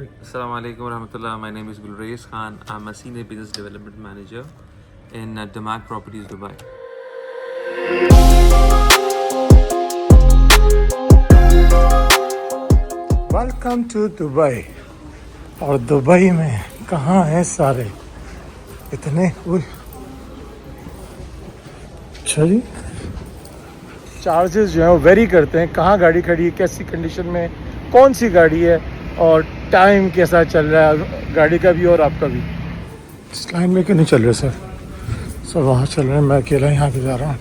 Assalamu alaikum warahmatullah. My name is Gulrez Khan. I'm a senior business development manager in Damac Properties, Dubai. Welcome to Dubai. और दुबई में कहाँ हैं सारे इतने अच्छा जी। चार्जेस जो है वो वेरी करते हैं, कहाँ गाड़ी खड़ी है, कैसी कंडीशन में, कौन सी गाड़ी है और टाइम कैसा चल रहा है गाड़ी का भी और आपका भी। इस लाइन में क्यों नहीं चल रहे सर? सब वहाँ चल रहे हैं, मैं अकेला यहाँ पे जा रहा हूँ।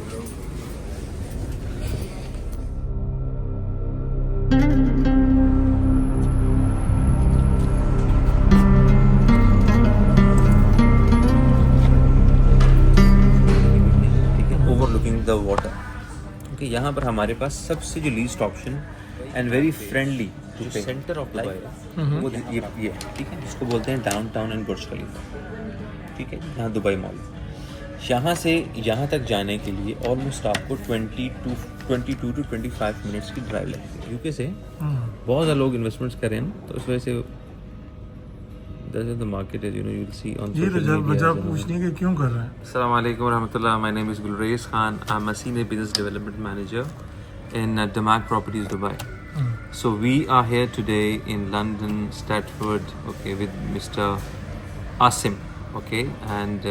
Overlooking the water. Okay, यहाँ पर हमारे पास सबसे जो least option and very friendly जो सेंटर ऑफ दुबई है वो ये है, ठीक है, जिसको बोलते हैं डाउनटाउन एंड बुर्ज खलीफा। ठीक है, यहाँ दुबई मॉल है। यहाँ से यहाँ तक जाने के लिए ऑलमोस्ट आपको 22 to 25 मिनट्स की ड्राइव लगती है। यूके से बहुत ज़्यादा लोग इन्वेस्टमेंट्स करें ना, तो इस वजह से that's the market is, you know, you'll see on social media. वजह पूछने के क्यों कर रहे हैं? Assalamu alaikum warahmatullah. My name is Gulrez Khan. I'm a senior business development manager in Damac Properties, Dubai. So we are here today in London, Stratford, okay, with Mr. Asim, okay, and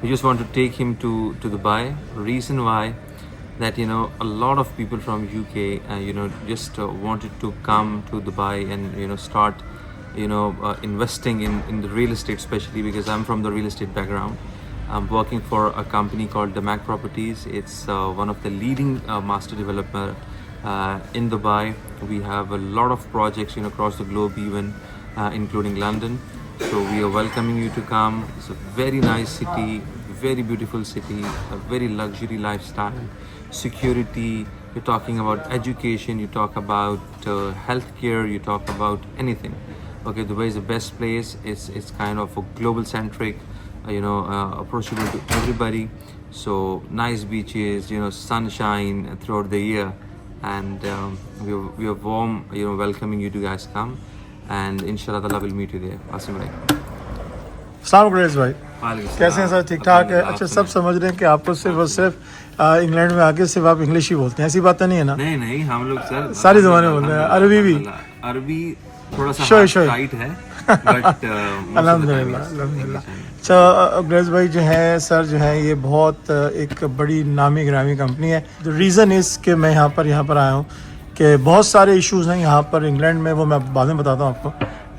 we just want to take him to Dubai. Reason why that, you know, a lot of people from UK, you know, just wanted to come to Dubai and, you know, start, you know, investing in the real estate, especially because I'm from the real estate background. I'm working for a company called Damac Properties. It's one of the leading master developer in Dubai. We have a lot of projects, you know, across the globe, even including London. So we are welcoming you to come. It's a very nice city, very beautiful city, a very luxury lifestyle, security. You're talking about education, you talk about healthcare, you talk about anything. Okay, Dubai is the best place. It's kind of a global centric, you know, approachable to everybody. So nice beaches, you know, sunshine throughout the year, and we are warm, you know, welcoming you to guys come, and inshallah Allah will meet you there. Asim bhai. अस्सलाम वालेकुम भाई, कैसे हैं sir? ठीक ठाक है। अच्छा, सब समझ रहे हैं कि आपको सिर्फ और सिर्फ इंग्लैंड में आके सिर्फ आप इंग्लिश ही बोलते हैं, ऐसी बात तो नहीं है ना? नहीं, हम लोग सर सारी ज़बानें बोल रहे हैं, अरबी भी। अरबी थोड़ा सा टाइट है, बट अल्हम्दुलिल्लाह। अच्छा ग्रेस भाई जो है सर, जो है ये बहुत एक बड़ी नामी गिरामी कंपनी है। द रीज़न इज़ कि मैं यहाँ पर आया हूँ कि बहुत सारे इश्यूज़ हैं यहाँ पर इंग्लैंड में, वो मैं बाद में बताता हूँ आपको,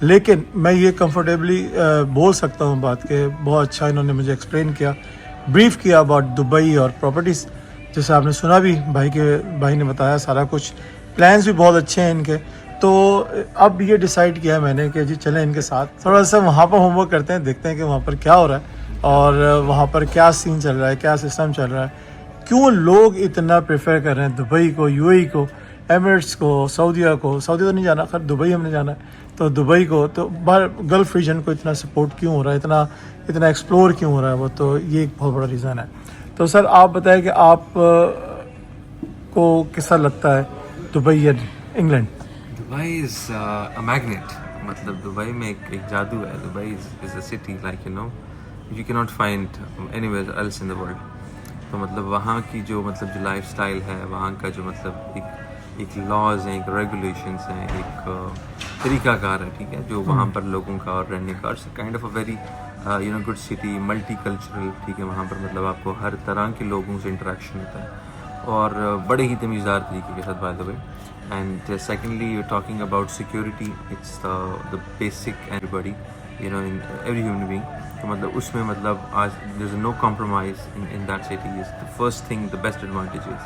लेकिन मैं ये कंफर्टेबली बोल सकता हूँ बात के। बहुत अच्छा इन्होंने मुझे एक्सप्लेन किया, ब्रीफ किया अबाउट दुबई और प्रॉपर्टीज़, जैसे आपने सुना भी, भाई ने बताया सारा कुछ। प्लान्स भी बहुत अच्छे हैं इनके। तो अब ये डिसाइड किया है मैंने कि जी चलें इनके साथ थोड़ा सा वहाँ पर होमवर्क करते हैं, देखते हैं कि वहाँ पर क्या हो रहा है और वहाँ पर क्या सीन चल रहा है, क्या सिस्टम चल रहा है, क्यों लोग इतना प्रेफर कर रहे हैं दुबई को, यूएई को, एमिरेट्स को, सऊदी तो नहीं जाना, खैर दुबई हमने जाना है, तो दुबई को, तो बाहर गल्फ़ रीजन को इतना सपोर्ट क्यों हो रहा है, इतना एक्सप्लोर क्यों हो रहा है वो, तो ये एक बहुत बड़ा रीज़न है। तो सर आप बताएं कि आप को कैसा लगता है दुबई या England? Dubai is a magnet, मतलब दुबई में एक जादू है। Dubai is a city like, you know, you can not find anywhere else in the world. तो मतलब वहाँ की जो मतलब लाइफस्टाइल है, वहाँ का जो मतलब एक लॉज हैं, एक रेगुलेशंस हैं, एक तरीक़ाकार है, ठीक है, जो वहाँ पर लोगों का और रहने का, kind of a very you know good city, multi cultural, ठीक है। वहाँ पर मतलब आपको हर तरह के लोगों से इंटरेक्शन होता है और बड़े ही तमीज़दार तरीके के साथ, by the way. And secondly, you're talking about security. It's the basic everybody, you know, in every human being. तो मतलब उसमें मतलब आज there's no compromise in that city is the first thing, the best advantage is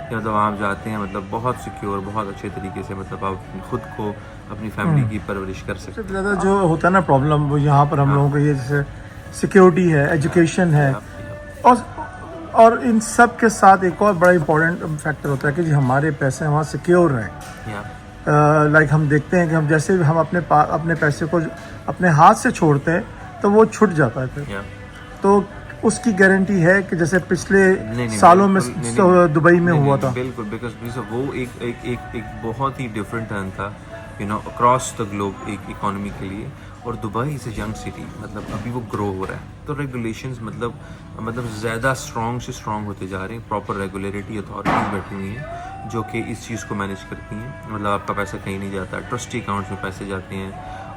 कि मतलब आप जाते हैं मतलब बहुत सिक्योर, बहुत अच्छे तरीके से मतलब आप खुद को, अपनी फैमिली की परवरिश कर सकते हैं। ज़्यादा जो होता है ना प्रॉब्लम, वो यहाँ पर हम लोगों को ये जैसे सिक्योरिटी है, एजुकेशन है, और इन सब के साथ एक और बड़ा इंपॉर्टेंट फैक्टर होता है कि जी हमारे पैसे वहाँ सिक्योर रहें। लाइक हम देखते हैं कि हम जैसे भी हम अपने पैसे को अपने हाथ से छोड़ते हैं तो वो छूट जाता है फिर। तो उसकी गारंटी है कि जैसे पिछले सालों में दुबई में हुआ था। बिल्कुल, बिकॉज वो एक बहुत ही डिफरेंट टर्न था you know across the globe एक इकोनॉमी के लिए। और Dubai is a young city, मतलब अभी वो ग्रो हो रहा है, तो रेगुलेशंस मतलब ज़्यादा स्ट्रॉन्ग से स्ट्रॉन्ग होते जा रहे हैं। प्रॉपर रेगुलेटरी अथॉरिटीज़ बैठी हुई हैं जो कि इस चीज़ को मैनेज करती हैं। मतलब आपका पैसा कहीं नहीं जाता, ट्रस्टी अकाउंट्स में पैसे जाते हैं,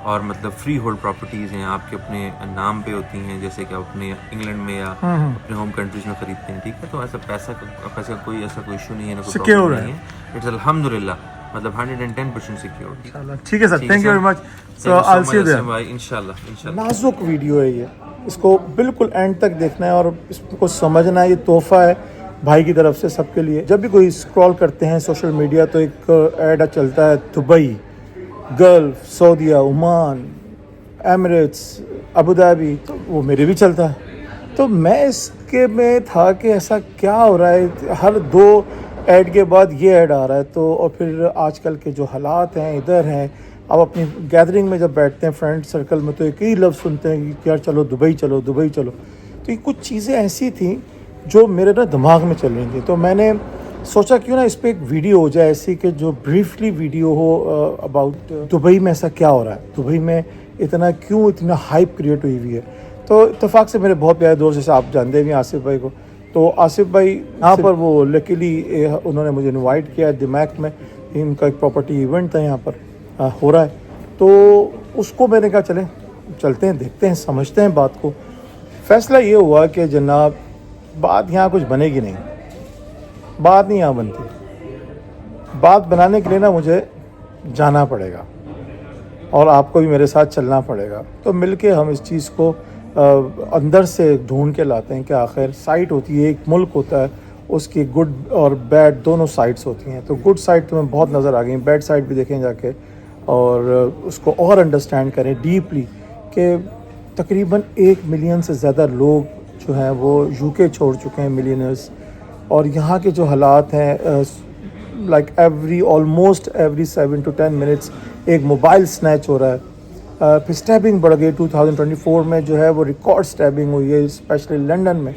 और मतलब फ्री होल्ड प्रॉपर्टीज़ हैं आपके अपने नाम पे होती हैं, जैसे कि आप अपने इंग्लैंड में या अपने होम कंट्रीज़ में ख़रीदते हैं, ठीक है। तो ऐसा पैसा का कोई ऐसा कोई इशू नहीं है, ना कोई सिक्योर नहीं है। इट्स अल्हम्दुलिल्लाह, मतलब 110% सिक्योर। ठीक है sir, thank you very much. So I will see you there. इंशाल्लाह। नाजुक वीडियो है ये, इसको बिल्कुल एंड तक देखना है और इसको समझना है। ये तोहफा है भाई की तरफ से सबके लिए। जब भी कोई स्क्रॉल करते हैं सोशल मीडिया तो एक ऐड चलता है Dubai, Gulf, Saudia, Oman, Emirates, Abu Dhabi, तो वो मेरे भी चलता है। तो मैं इसके में था कि ऐसा क्या हो रहा है, हर 2 ऐड के बाद ये ऐड आ रहा है। तो और फिर आजकल के जो हालात हैं इधर हैं, अब अपनी गैदरिंग में जब बैठते हैं फ्रेंड सर्कल में तो एक ही लफ्ज़ सुनते हैं कि यार चलो दुबई चलो, दुबई चलो। तो ये कुछ चीज़ें ऐसी थी जो मेरे ना दिमाग में चल रही थी, तो मैंने सोचा क्यों ना इस पर एक वीडियो हो जाए ऐसी कि जो ब्रीफली वीडियो हो अबाउट दुबई में ऐसा क्या हो रहा है, दुबई में इतना हाइप क्रिएट हुई है। तो इत्तेफाक से मेरे बहुत प्यारे दोस्त, जैसे आप जानते भी हैं आसिफ भाई को, तो आसिफ भाई यहाँ पर वो लकीली उन्होंने मुझे इनवाइट किया दिमाग में, इनका एक प्रॉपर्टी इवेंट था यहाँ पर हो रहा है। तो उसको मैंने कहा चलते हैं, देखते हैं, समझते हैं बात को। फ़ैसला ये हुआ कि जनाब बात यहाँ कुछ बनेगी नहीं, बात नहीं यहाँ बनती। बात बनाने के लिए ना मुझे जाना पड़ेगा और आपको भी मेरे साथ चलना पड़ेगा। तो मिलके हम इस चीज़ को अंदर से ढूंढ के लाते हैं कि आखिर साइड होती है, एक मुल्क होता है, उसकी गुड और बैड दोनों साइड्स होती हैं। तो गुड साइड तुम्हें बहुत नज़र आ गई, बैड साइड भी देखें जाके और उसको और अंडरस्टैंड करें डीपली कि तकरीबन 1 मिलियन से ज़्यादा लोग जो हैं वो यूके छोड़ चुके हैं, मिलियनर्स। और यहाँ के जो हालात हैं, like almost every 7 to 10 minutes एक मोबाइल स्नैच हो रहा है। फिर स्टैबिंग बढ़ गई, 2024 में जो है वो रिकॉर्ड स्टैबिंग हुई है, स्पेशली लंदन में।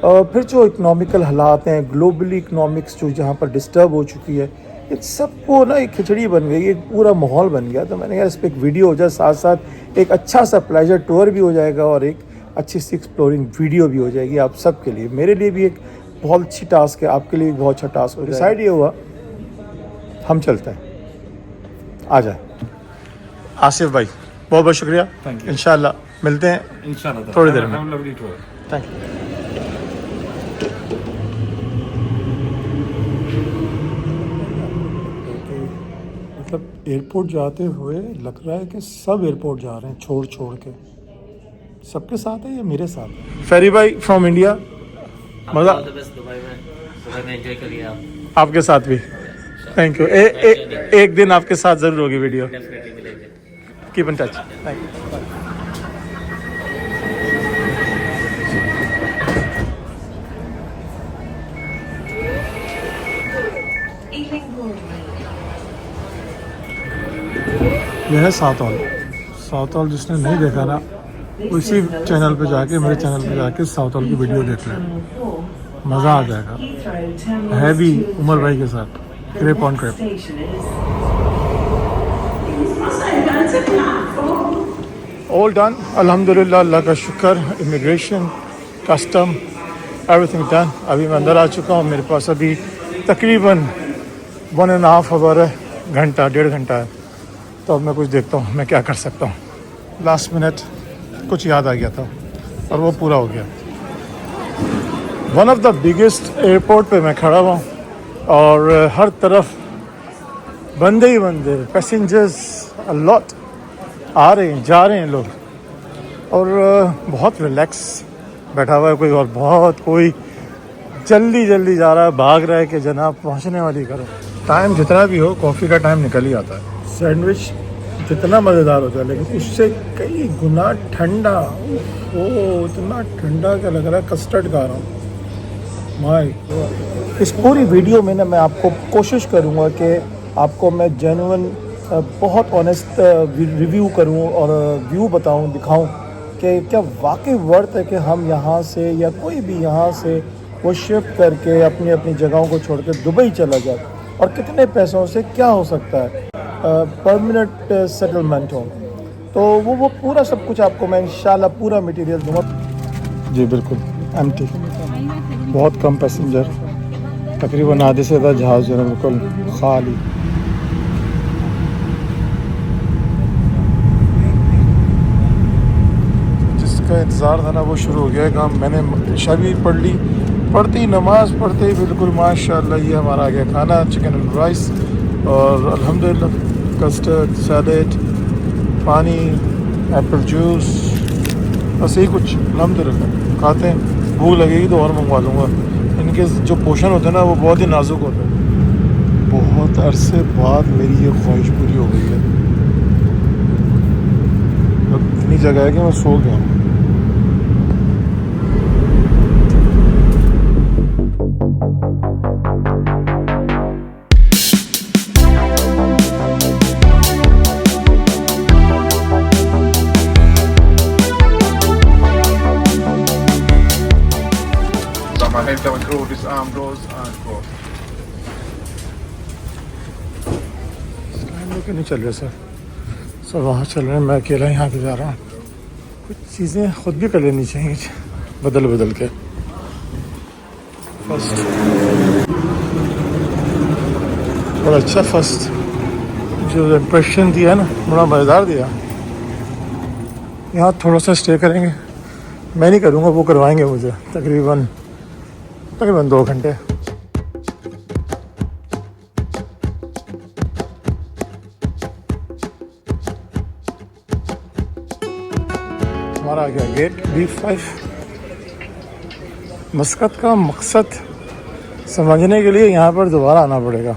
फिर जो इकनॉमिकल हालात हैं, ग्लोबली इकनॉमिक्स जो जहाँ पर डिस्टर्ब हो चुकी है, इन सबको ना एक खिचड़ी बन गई, एक पूरा माहौल बन गया। तो मैंने कहा इस पर एक वीडियो हो जाए, साथ साथ एक अच्छा सा प्लेजर टूर भी हो जाएगा और एक अच्छी सी एक्सप्लोरिंग वीडियो भी हो जाएगी आप सब के लिए। मेरे लिए भी एक बहुत अच्छी टास्क है, आपके लिए भी बहुत अच्छा टास्क हो। डिसाइड ये हुआ हम चलते हैं, आ जाए। आसिफ भाई बहुत बहुत शुक्रिया, इंशाल्लाह मिलते हैं इंशाल्लाह थोड़ी देर में। Thank you. मतलब एयरपोर्ट जाते हुए लग रहा है कि सब एयरपोर्ट जा रहे हैं छोड़ के। सबके साथ है या मेरे साथ है? फेरी भाई फ्रॉम इंडिया, मज़ा एंजॉय करिए आप। आपके साथ भी थैंक यू। एक दिन आपके साथ ज़रूर होगी video. Keep in touch. Thank you. यह है साउथ हॉल जिसने नहीं देखा ना, उसी चैनल पे जाके, मेरे चैनल पे जाके साउथ हॉल की वीडियो देख लें, मज़ा आ जाएगा। है भी उमर भाई के साथ crepe on crepe. All done अल्हम्दुलिल्लाह, अल्लाह का शुक्र। Immigration, custom, everything done. अभी मैं अंदर आ चुका हूँ, मेरे पास अभी तकरीबन 1.5 आवर है, घंटा 1.5 घंटा है। तो अब मैं कुछ देखता हूँ मैं क्या कर सकता हूँ। लास्ट मिनट कुछ याद आ गया था और वो पूरा हो गया। One of the biggest airport पे मैं खड़ा हुआ हूँ और हर तरफ बंदे ही बंदे, पैसेंजर्स लॉट आ रहे हैं, जा रहे हैं लोग, और बहुत रिलैक्स बैठा हुआ है कोई, और बहुत कोई जल्दी जा रहा है, भाग रहा है कि जनाब पहुँचने वाली करो। टाइम जितना भी हो, कॉफ़ी का टाइम निकल ही आता है। सैंडविच जितना मज़ेदार होता है लेकिन उससे कई गुना ठंडा, वो इतना ठंडा क्या लग रहा है, कस्टर्ड खा रहा हूँ माय। इस पूरी वीडियो में ना मैं आपको कोशिश करूँगा कि आपको मैं जेन्युइन बहुत ऑनेस्ट रिव्यू करूँ और व्यू बताऊँ, दिखाऊँ कि क्या वाकई वर्थ है कि हम यहाँ से या कोई भी यहाँ से वो शिफ्ट करके अपनी अपनी जगहों को छोड़ के दुबई चला जाए, और कितने पैसों से क्या हो सकता है। परमानेंट सेटलमेंट हो। तो वो पूरा सब कुछ आपको मैं इंशाल्लाह पूरा मटेरियल दूँगा। जी बिल्कुल एम्प्टी, बहुत कम पैसेंजर, तकरीबन आधे से ज़्यादा जहाज़ जो है बिल्कुल खाली। जिसका इंतज़ार था ना वो शुरू हो गया है काम। मैंने इशा भी पढ़ ली, पढ़ते ही नमाज़ पढ़ते ही बिल्कुल माशाल्लाह ये हमारा आ गया खाना, चिकन एंड राइस और अल्हम्दुलिल्लाह कस्टर्ड, सैलेड, पानी, एप्पल जूस, बस यही कुछ अल्हम्दुलिल्लाह खाते हैं। भूख लगेगी तो और मंगवा लूँगा। इनके जो पोर्शन होते हैं ना वो बहुत ही नाजुक होते हैं। बहुत अरसे बाद मेरी ये ख्वाहिश पूरी हो गई है। अब इतनी जगह है कि मैं सो गया हूँ। My head down through this arm goes and goes. लेके नहीं चल रहे सर, सब वहाँ चल रहे हैं, मैं अकेला यहाँ पे जा रहा हूँ। कुछ चीज़ें खुद भी कर लेनी चाहिए बदल बदल के। फर्स्ट और अच्छा फर्स्ट जो इम्प्रेशन दिया ना बड़ा मज़ेदार दिया। यहाँ थोड़ा सा स्टे करेंगे, मैं नहीं करूँगा, वो करवाएंगे मुझे तकरीबन 2 घंटे। हमारा आ गया गेट B5। मस्कत का मकसद समझने के लिए यहाँ पर दोबारा आना पड़ेगा।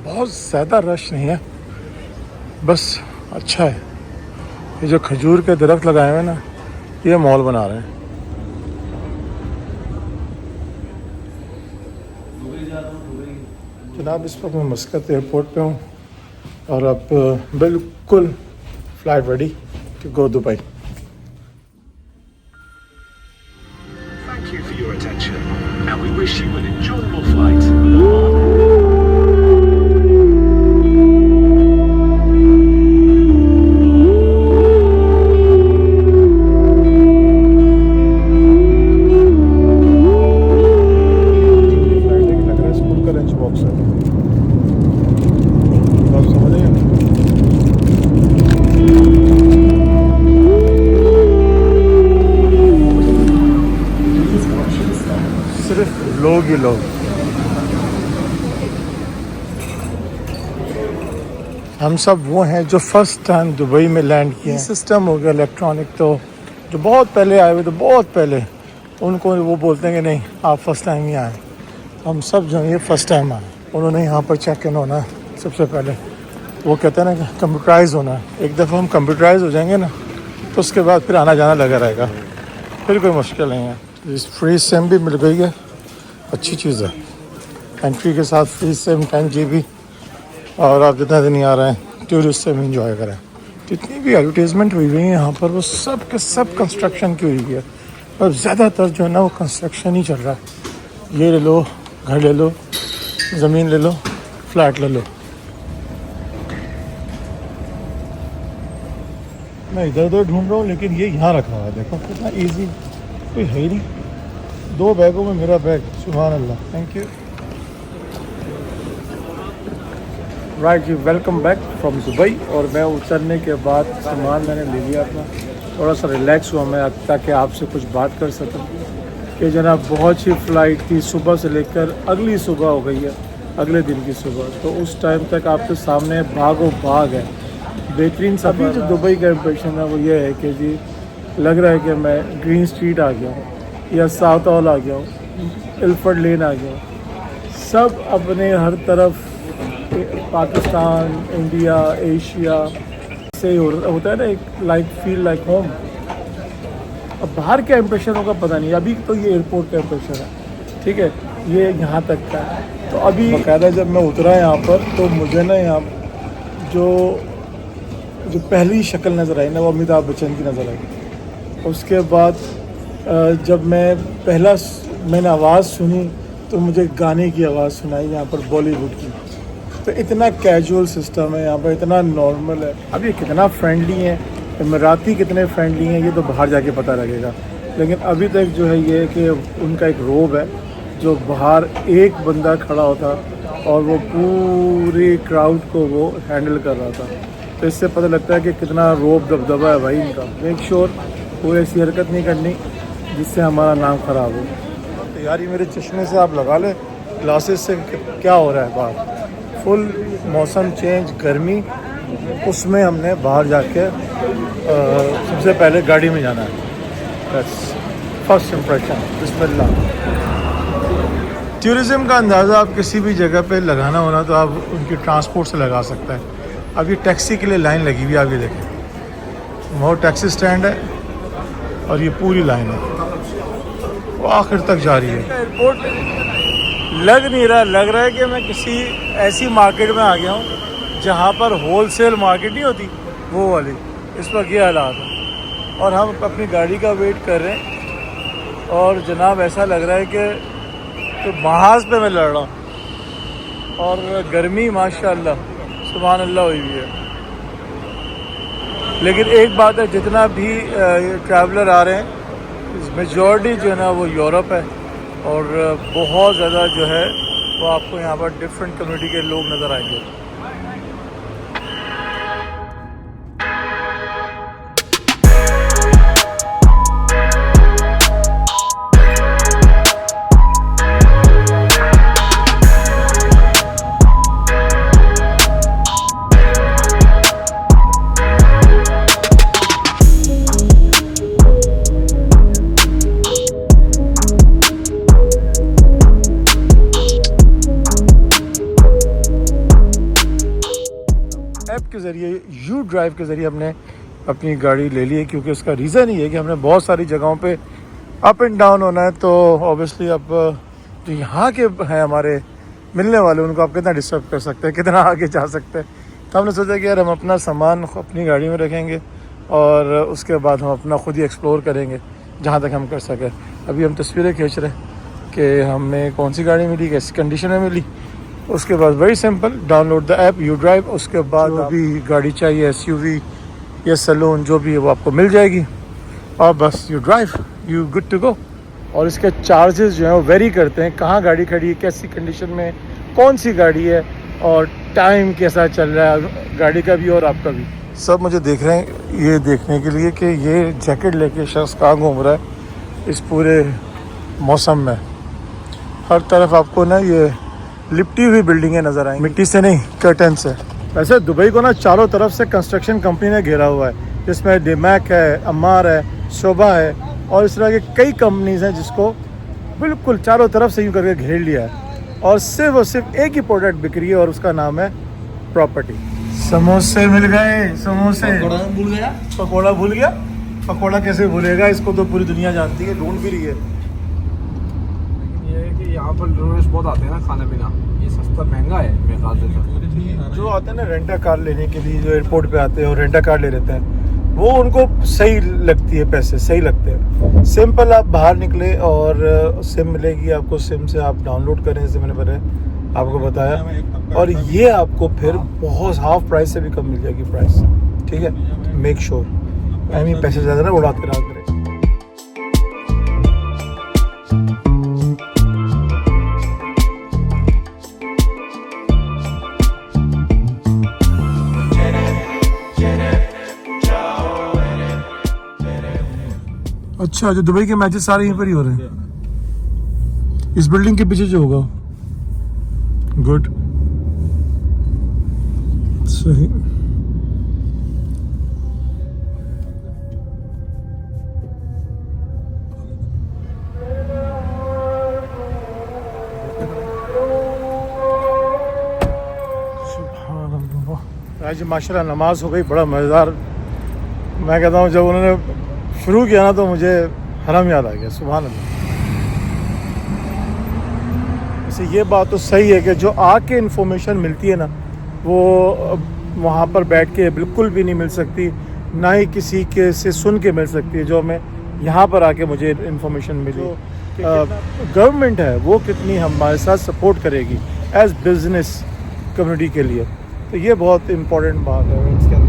बहुत ज़्यादा रश नहीं है, बस अच्छा है। ये जो खजूर के दरख्त लगाए हुए हैं ना, ये मॉल बना रहे हैं। जनाब इस वक्त मैं मस्कत एयरपोर्ट पे हूँ और अब बिल्कुल flight ready to go Dubai. Thank you for your attention, and we wish you an enjoyable flight. लोग ही लोग। हम सब वो हैं जो फर्स्ट टाइम दुबई में लैंड किए हैं। सिस्टम हो गया इलेक्ट्रॉनिक, तो जो बहुत पहले आए हुए तो बहुत पहले उनको वो बोलते हैं कि नहीं आप फर्स्ट टाइम ही आए। हम सब जो ये फर्स्ट टाइम आए। उन्होंने यहाँ पर चेक इन होना है सबसे पहले। वो कहते हैं ना कि कंप्यूटराइज होना है। एक दफ़ा हम कंप्यूटराइज हो जाएंगे ना तो उसके बाद फिर आना जाना लगा रहेगा, फिर कोई मुश्किल नहीं है। इस फ्री सिम भी मिल गई है, अच्छी चीज़ है। एंट्री के साथ फ्री सिम 10 GB और आप जितना दिन आ रहे हैं टूरिस्ट सिम इंजॉय करें। जितनी भी एडवर्टीज़मेंट हुई हुई है यहाँ पर वो सब के सब कंस्ट्रक्शन की हुई है और ज़्यादातर जो है ना वो कंस्ट्रक्शन ही चल रहा है। ये ले लो, घर ले लो, ज़मीन ले लो, फ्लैट ले लो। मैं इधर उधर ढूंढ रहा हूँ लेकिन ये यहाँ रखा हुआ है। देखो कितना ईजी, कोई है ही नहीं। 2 बैगों में मेरा बैग, सुभान अल्लाह, थैंक यू। राइट जी, वेलकम बैक फ्रॉम दुबई। और मैं उतरने के बाद सामान मैंने ले लिया अपना, थोड़ा सा रिलैक्स हुआ मैं ताकि आपसे कुछ बात कर सकूं कि जनाब बहुत ही फ़्लाइट थी, सुबह से लेकर अगली सुबह हो गई है, अगले दिन की सुबह। तो उस टाइम तक आपके सामने भागो भाग है, बेहतरीन सफ़र। जो दुबई का इम्प्रेशन है वो ये है कि जी लग रहा है कि मैं ग्रीन स्ट्रीट आ गया हूँ या साउथ हॉल आ गया हूँ, इल्फर्ड लेन आ गया हूँ। सब अपने हर तरफ पाकिस्तान, इंडिया, एशिया से होता है ना, एक लाइक फील लाइक होम। अब बाहर क्या इंप्रेशन होगा पता नहीं। अभी तो ये एयरपोर्ट का इंप्रेशन है, ठीक है, ये यहाँ तक का है। तो अभी बाकायदा जब मैं उतरा यहाँ पर तो मुझे ना यहाँ जो पहली शक्ल नज़र आई ना वो अमिताभ बच्चन की नज़र आई। उसके बाद जब मैंने आवाज़ सुनी तो मुझे गाने की आवाज़ सुनाई यहाँ पर बॉलीवुड की। तो इतना कैजुअल सिस्टम है यहाँ पर, इतना नॉर्मल है। अब ये कितना फ्रेंडली है, इमराती कितने फ्रेंडली हैं, ये तो बाहर जाके पता लगेगा। लेकिन अभी तक जो है ये कि उनका एक रोब है जो बाहर एक बंदा खड़ा होता और वो पूरी क्राउड को वो हैंडल कर रहा था। तो इससे पता लगता है कि कितना रोब दबदबा है भाई इनका। मेक श्योर कोई ऐसी हरकत नहीं करनी जिससे हमारा नाम ख़राब हो। तो यार ये मेरे चश्मे से आप लगा लें, ग्लासेस से क्या हो रहा है बाहर। फुल मौसम चेंज, गर्मी, उसमें हमने बाहर जाके सबसे पहले गाड़ी में जाना है। बस फर्स्ट इम्प्रेशन, बिस्मिल्लाह। टूरिज़म का अंदाज़ा आप किसी भी जगह पे लगाना होना तो आप उनकी ट्रांसपोर्ट से लगा सकते हैं। अब ये टैक्सी के लिए लाइन लगी हुई है, आप ये देखें, वो टैक्सी स्टैंड है और ये पूरी लाइन है, वो आखिर तक जा रही है। एयरपोर्ट लग नहीं रहा, लग रहा है कि मैं किसी ऐसी मार्केट में आ गया हूँ जहाँ पर होलसेल मार्केट नहीं होती, वो वाली। इस वक्त ये हालात है और हम अपनी गाड़ी का वेट कर रहे हैं। और जनाब ऐसा लग रहा है कि तो महाज पे मैं लड़ रहा हूँ और गर्मी माशाल्लाह सुभान अल्लाह हुई हुई है। लेकिन एक बात है, जितना भी ट्रैवलर आ रहे हैं मेजॉरिटी जो है ना वो यूरोप है और बहुत ज़्यादा जो है वो आपको यहाँ पर डिफरेंट कम्युनिटी के लोग नज़र आएंगे। ऐप के ज़रिए, यू ड्राइव के ज़रिए हमने अपनी गाड़ी ले ली है, क्योंकि उसका रीज़न ही है कि हमने बहुत सारी जगहों पे अप एंड डाउन होना है। तो ऑब्वियसली अब जो यहाँ के हैं हमारे मिलने वाले, उनको आप कितना डिस्टर्ब कर सकते हैं, कितना आगे जा सकते हैं। तो हमने सोचा कि यार हम अपना सामान अपनी गाड़ी में रखेंगे और उसके बाद हम अपना ख़ुद ही एक्सप्लोर करेंगे जहाँ तक हम कर सकें। अभी हम तस्वीरें खींच रहे हैं कि हमें कौन सी गाड़ी मिली, कैसी कंडीशन में मिली। उसके बाद very simple, download the app you drive. उसके बाद अभी गाड़ी चाहिए, एसयूवी या सैलून जो भी है वो आपको मिल जाएगी और बस you drive, you good to go. और इसके चार्जेस जो हैं वो वेरी करते हैं, कहाँ गाड़ी खड़ी है, कैसी कंडीशन में, कौन सी गाड़ी है और टाइम कैसा चल रहा है गाड़ी का भी और आपका भी। सब मुझे देख रहे हैं ये देखने के लिए कि ये जैकेट लेके शख्स कहाँ घूम रहा है इस पूरे मौसम में। हर तरफ आपको ना ये लिपटी हुई बिल्डिंगें नज़र आएंगी, मिट्टी से नहीं, कर्टन से। वैसे दुबई को ना चारों तरफ से कंस्ट्रक्शन कंपनी ने घेरा हुआ है, जिसमें डिमैक है, अमार है, शोभा है और इस तरह की कई कंपनीज हैं जिसको बिल्कुल चारों तरफ से यूँ करके घेर लिया है और सिर्फ एक ही प्रोडक्ट बिक रही है और उसका नाम है प्रॉपर्टी। समोसे मिल गए, समोसे। भूल गया, पकौड़ा भूल गया। पकौड़ा कैसे भूलेगा, इसको तो पूरी दुनिया जानती है, ढूंढ भी रही है। यहाँ पर टूरिस्ट बहुत आते हैं ना खाने पीना, ये सस्ता महंगा है मेरे ख्याल से। जो आते हैं ना रेंटा कार लेने के लिए, जो एयरपोर्ट पे आते हैं और रेंटा कार ले लेते हैं, वो उनको सही लगती है, पैसे सही लगते हैं। सिंपल आप बाहर निकले और सिम मिलेगी आपको, सिम से आप डाउनलोड करें, जैसे मैंने पहले आपको बताया, और ये आपको फिर बहुत हाफ प्राइस से भी कम मिल जाएगी प्राइस। ठीक है, मेक श्योर आई मीन पैसे ज़्यादा ना उड़ाते रहा करें। अच्छा, जो दुबई के मैचेस सारे यहीं पर ही हो रहे हैं, इस बिल्डिंग के पीछे जो होगा। गुड, सही। आज माशाल्लाह नमाज हो गई, बड़ा मज़ेदार। मैं कहता हूँ जब उन्होंने शुरू किया ना तो मुझे हरम याद आ गया, सुभान अल्लाह। वैसे ये बात तो सही है कि जो आके इन्फॉर्मेशन मिलती है ना वो वहाँ पर बैठ के बिल्कुल भी नहीं मिल सकती, ना ही किसी के से सुन के मिल सकती है जो हमें यहाँ पर आके मुझे इन्फॉर्मेशन मिली। गवर्नमेंट है वो कितनी हमारे साथ सपोर्ट करेगी एज बिजनेस, कम्युनिटी के लिए। तो ये बहुत इम्पोर्टेंट बात है। इसके